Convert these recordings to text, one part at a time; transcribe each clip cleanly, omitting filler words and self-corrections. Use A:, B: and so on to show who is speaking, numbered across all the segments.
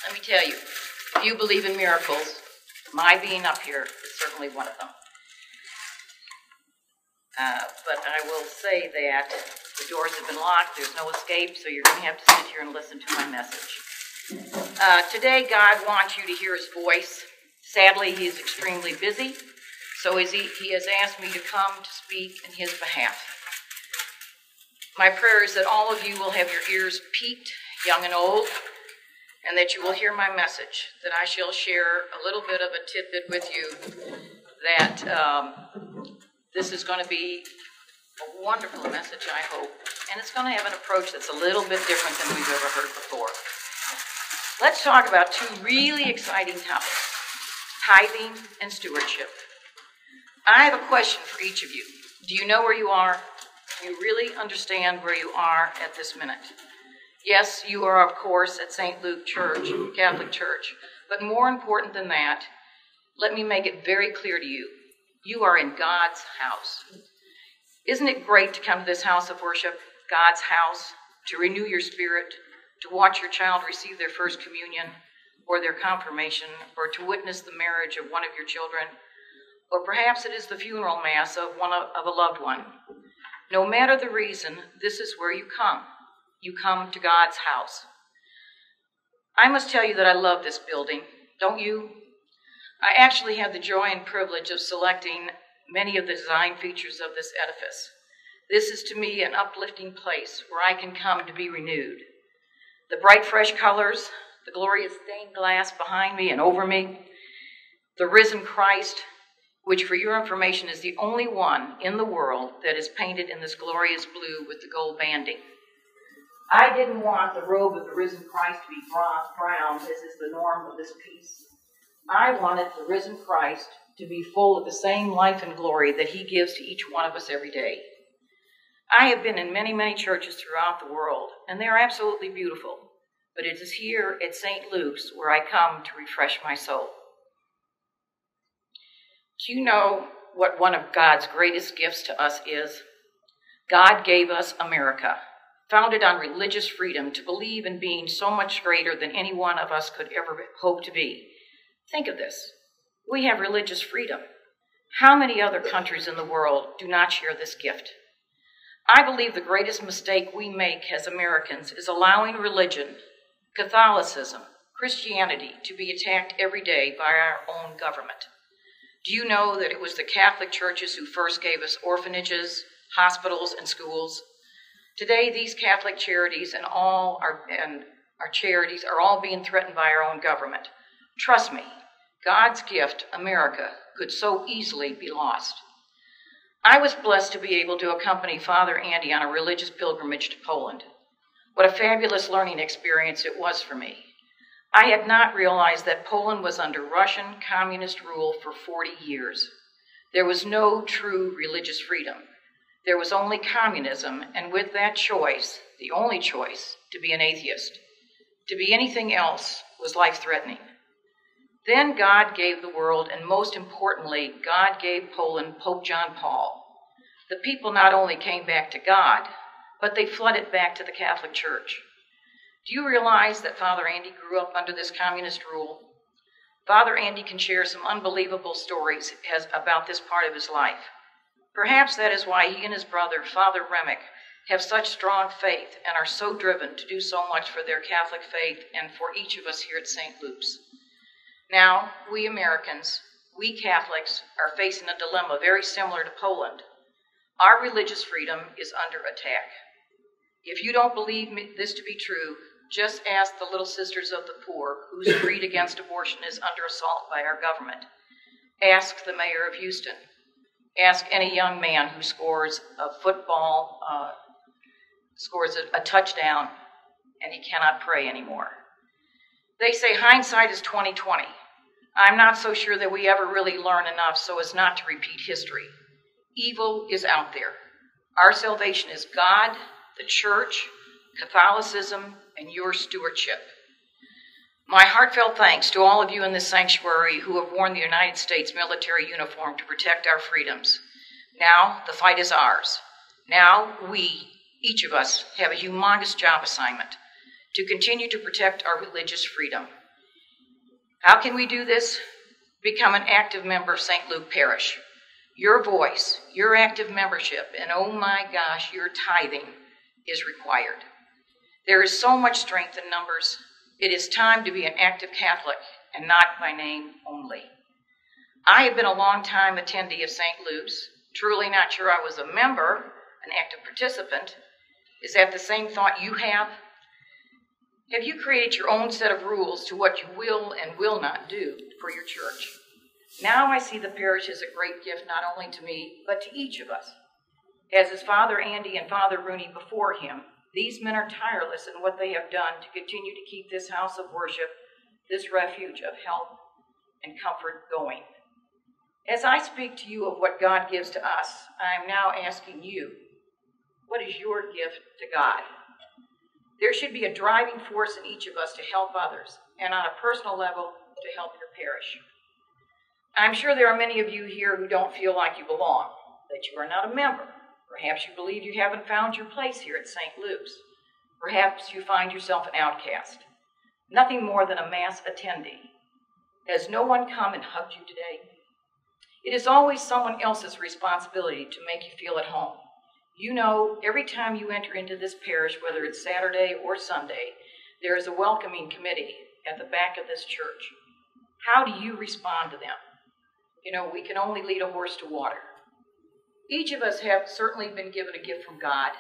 A: Let me tell you, if you believe in miracles, my being up here is certainly one of them. But I will say that the doors have been locked, there's no escape, so you're going to have to sit here and listen to my message. Today, God wants you to hear his voice. Sadly, he is extremely busy, so he has asked me to come to speak in his behalf. My prayer is that all of you will have your ears peaked, young and old, and that you will hear my message, that I shall share a little bit of a tidbit with you, that this is going to be a wonderful message, I hope, and it's going to have an approach that's a little bit different than we've ever heard before. Let's talk about two really exciting topics, tithing and stewardship. I have a question for each of you. Do you know where you are? Do you really understand where you are at this minute? Yes, you are, of course, at St. Luke Church, Catholic Church, but more important than that, let me make it very clear to you. You are in God's house. Isn't it great to come to this house of worship, God's house, to renew your spirit, to watch your child receive their first communion or their confirmation, or to witness the marriage of one of your children, or perhaps it is the funeral mass of a loved one. No matter the reason, this is where you come. You come to God's house. I must tell you that I love this building, don't you? I actually had the joy and privilege of selecting many of the design features of this edifice. This is to me an uplifting place where I can come to be renewed. The bright, fresh colors, the glorious stained glass behind me and over me, the risen Christ, which for your information is the only one in the world that is painted in this glorious blue with the gold banding. I didn't want the robe of the risen Christ to be brown, as is the norm of this piece. I wanted the risen Christ to be full of the same life and glory that he gives to each one of us every day. I have been in many, many churches throughout the world, and they are absolutely beautiful, but it is here at St. Luke's where I come to refresh my soul. Do you know what one of God's greatest gifts to us is? God gave us America, founded on religious freedom, to believe in being so much greater than any one of us could ever hope to be. Think of this. We have religious freedom. How many other countries in the world do not share this gift? I believe the greatest mistake we make as Americans is allowing religion, Catholicism, Christianity to be attacked every day by our own government. Do you know that it was the Catholic churches who first gave us orphanages, hospitals, and schools? Today, these Catholic charities and our charities are all being threatened by our own government. Trust me, God's gift, America, could so easily be lost. I was blessed to be able to accompany Father Andy on a religious pilgrimage to Poland. What a fabulous learning experience it was for me. I had not realized that Poland was under Russian communist rule for 40 years. There was no true religious freedom. There was only communism, and with that choice, the only choice, to be an atheist. To be anything else was life-threatening. Then God gave the world, and most importantly, God gave Poland Pope John Paul. The people not only came back to God, but they flooded back to the Catholic Church. Do you realize that Father Andy grew up under this communist rule? Father Andy can share some unbelievable stories about this part of his life. Perhaps that is why he and his brother, Father Remick, have such strong faith and are so driven to do so much for their Catholic faith and for each of us here at St. Luke's. Now, we Americans, we Catholics, are facing a dilemma very similar to Poland. Our religious freedom is under attack. If you don't believe this to be true, just ask the Little Sisters of the Poor, whose creed against abortion is under assault by our government. Ask the mayor of Houston. Ask any young man who scores a football, scores a touchdown, and he cannot pray anymore. They say hindsight is 20/20. I'm not so sure that we ever really learn enough so as not to repeat history. Evil is out there. Our salvation is God, the church, Catholicism, and your stewardship. My heartfelt thanks to all of you in this sanctuary who have worn the United States military uniform to protect our freedoms. Now the fight is ours. Now we, each of us, have a humongous job assignment to continue to protect our religious freedom. How can we do this? Become an active member of St. Luke Parish. Your voice, your active membership, and oh my gosh, your tithing is required. There is so much strength in numbers. It is time to be an active Catholic and not by name only. I have been a long-time attendee of St. Luke's, truly not sure I was a member, an active participant. Is that the same thought you have? Have you created your own set of rules to what you will and will not do for your church? Now I see the parish as a great gift not only to me, but to each of us. As is Father Andy and Father Rooney before him, these men are tireless in what they have done to continue to keep this house of worship, this refuge of help and comfort going. As I speak to you of what God gives to us, I am now asking you, what is your gift to God? There should be a driving force in each of us to help others, and on a personal level, to help your parish. I'm sure there are many of you here who don't feel like you belong, that you are not a member. Perhaps you believe you haven't found your place here at St. Luke's. Perhaps you find yourself an outcast, nothing more than a mass attendee. Has no one come and hugged you today? It is always someone else's responsibility to make you feel at home. You know, every time you enter into this parish, whether it's Saturday or Sunday, there is a welcoming committee at the back of this church. How do you respond to them? You know, we can only lead a horse to water. Each of us have certainly been given a gift from God.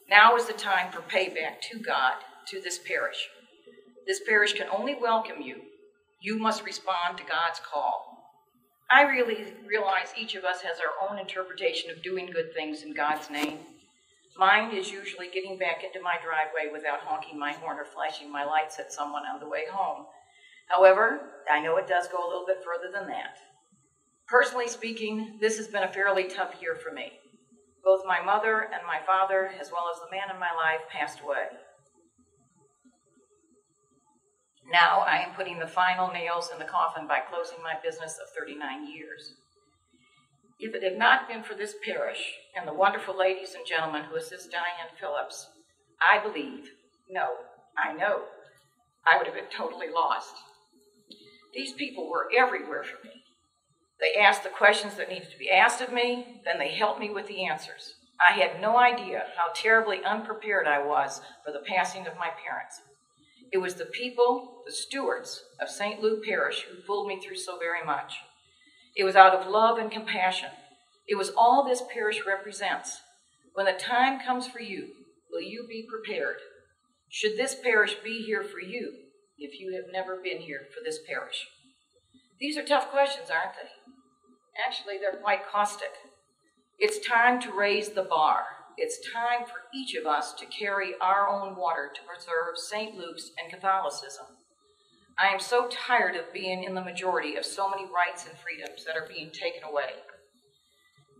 A: Now is the time for payback to God, to this parish. This parish can only welcome you. You must respond to God's call. I really realize each of us has our own interpretation of doing good things in God's name. Mine is usually getting back into my driveway without honking my horn or flashing my lights at someone on the way home. However, I know it does go a little bit further than that. Personally speaking, this has been a fairly tough year for me. Both my mother and my father, as well as the man in my life, passed away. Now I am putting the final nails in the coffin by closing my business of 39 years. If it had not been for this parish and the wonderful ladies and gentlemen who assist Diane Phillips, I know, I would have been totally lost. These people were everywhere for me. They asked the questions that needed to be asked of me, then they helped me with the answers. I had no idea how terribly unprepared I was for the passing of my parents. It was the people, the stewards of St. Luke Parish who pulled me through so very much. It was out of love and compassion. It was all this parish represents. When the time comes for you, will you be prepared? Should this parish be here for you if you have never been here for this parish? These are tough questions, aren't they? Actually, they're quite caustic. It's time to raise the bar. It's time for each of us to carry our own water to preserve St. Luke's and Catholicism. I am so tired of being in the majority of so many rights and freedoms that are being taken away.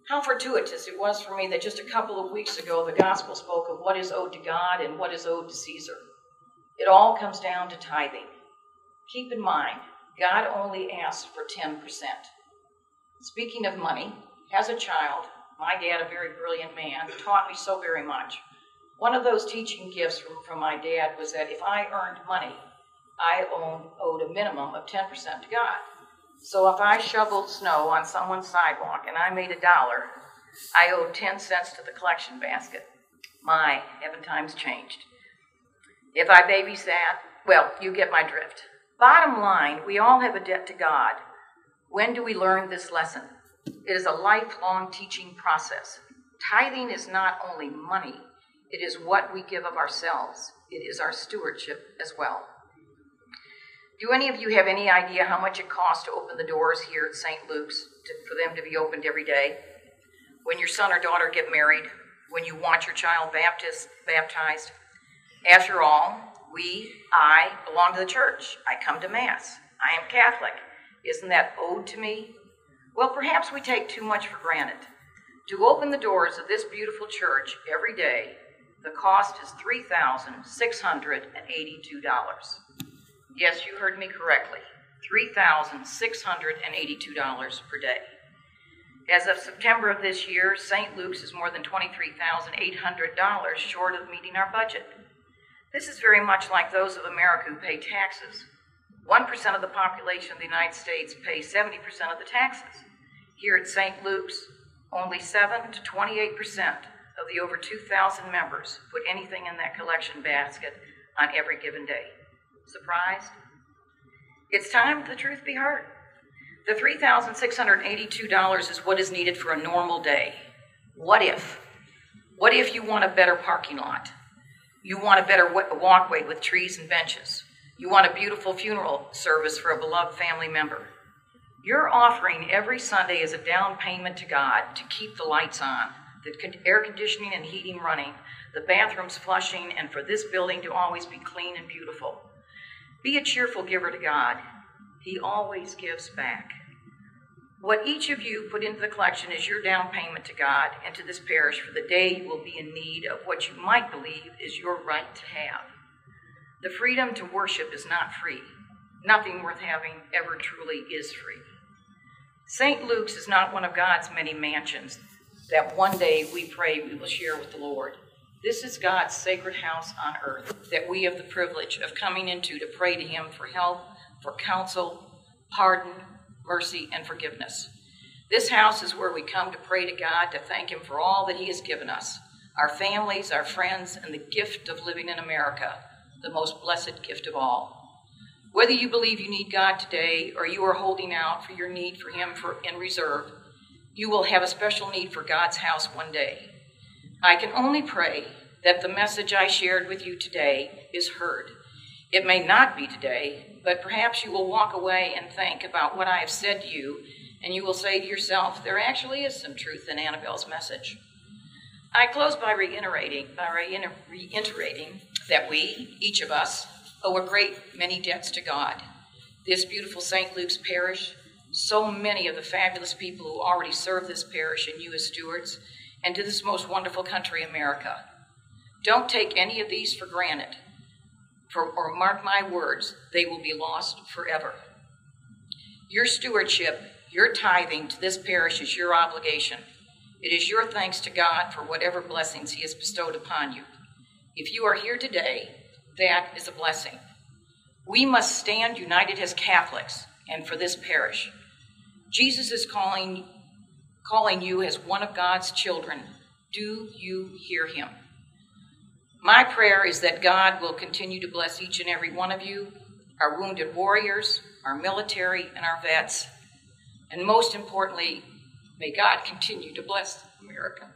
A: How fortuitous it was for me that just a couple of weeks ago the gospel spoke of what is owed to God and what is owed to Caesar. It all comes down to tithing. Keep in mind, God only asks for 10%. Speaking of money, as a child, my dad, a very brilliant man, taught me so very much. One of those teaching gifts from my dad was that if I earned money, I owed a minimum of 10% to God. So if I shoveled snow on someone's sidewalk and I made $1, I owed 10 cents to the collection basket. My, haven't times changed. If I babysat, well, you get my drift. Bottom line, we all have a debt to God. When do we learn this lesson? It is a lifelong teaching process. Tithing is not only money, it is what we give of ourselves. It is our stewardship as well. Do any of you have any idea how much it costs to open the doors here at St. Luke's for them to be opened every day? When your son or daughter get married? When you want your child baptized? After all, I belong to the church. I come to Mass. I am Catholic. Isn't that owed to me? Well, perhaps we take too much for granted. To open the doors of this beautiful church every day, the cost is $3,682. Yes, you heard me correctly. $3,682 per day. As of September of this year, St. Luke's is more than $23,800 short of meeting our budget. This is very much like those of America who pay taxes. 1% of the population of the United States pays 70% of the taxes. Here at St. Luke's, only 7 to 28% of the over 2,000 members put anything in that collection basket on every given day. Surprised? It's time the truth be heard. The $3,682 is what is needed for a normal day. What if? What if you want a better parking lot? You want a better walkway with trees and benches. You want a beautiful funeral service for a beloved family member. Your offering every Sunday is a down payment to God to keep the lights on, the air conditioning and heating running, the bathrooms flushing, and for this building to always be clean and beautiful. Be a cheerful giver to God. He always gives back. What each of you put into the collection is your down payment to God and to this parish for the day you will be in need of what you might believe is your right to have. The freedom to worship is not free. Nothing worth having ever truly is free. St. Luke's is not one of God's many mansions that one day we pray we will share with the Lord. This is God's sacred house on earth that we have the privilege of coming into to pray to him for help, for counsel, pardon, mercy, and forgiveness. This house is where we come to pray to God, to thank him for all that he has given us, our families, our friends, and the gift of living in America, the most blessed gift of all. Whether you believe you need God today or you are holding out for your need for him in reserve, you will have a special need for God's house one day. I can only pray that the message I shared with you today is heard. It may not be today, but perhaps you will walk away and think about what I have said to you, and you will say to yourself, there actually is some truth in Annabelle's message. I close by reiterating that we, each of us, owe a great many debts to God. This beautiful St. Luke's parish, so many of the fabulous people who already serve this parish and you as stewards, and to this most wonderful country, America. Don't take any of these for granted, or mark my words, they will be lost forever. Your stewardship, your tithing to this parish is your obligation. It is your thanks to God for whatever blessings he has bestowed upon you. If you are here today, that is a blessing. We must stand united as Catholics and for this parish. Jesus is calling you as one of God's children. Do you hear him? My prayer is that God will continue to bless each and every one of you, our wounded warriors, our military, and our vets. And most importantly, may God continue to bless America.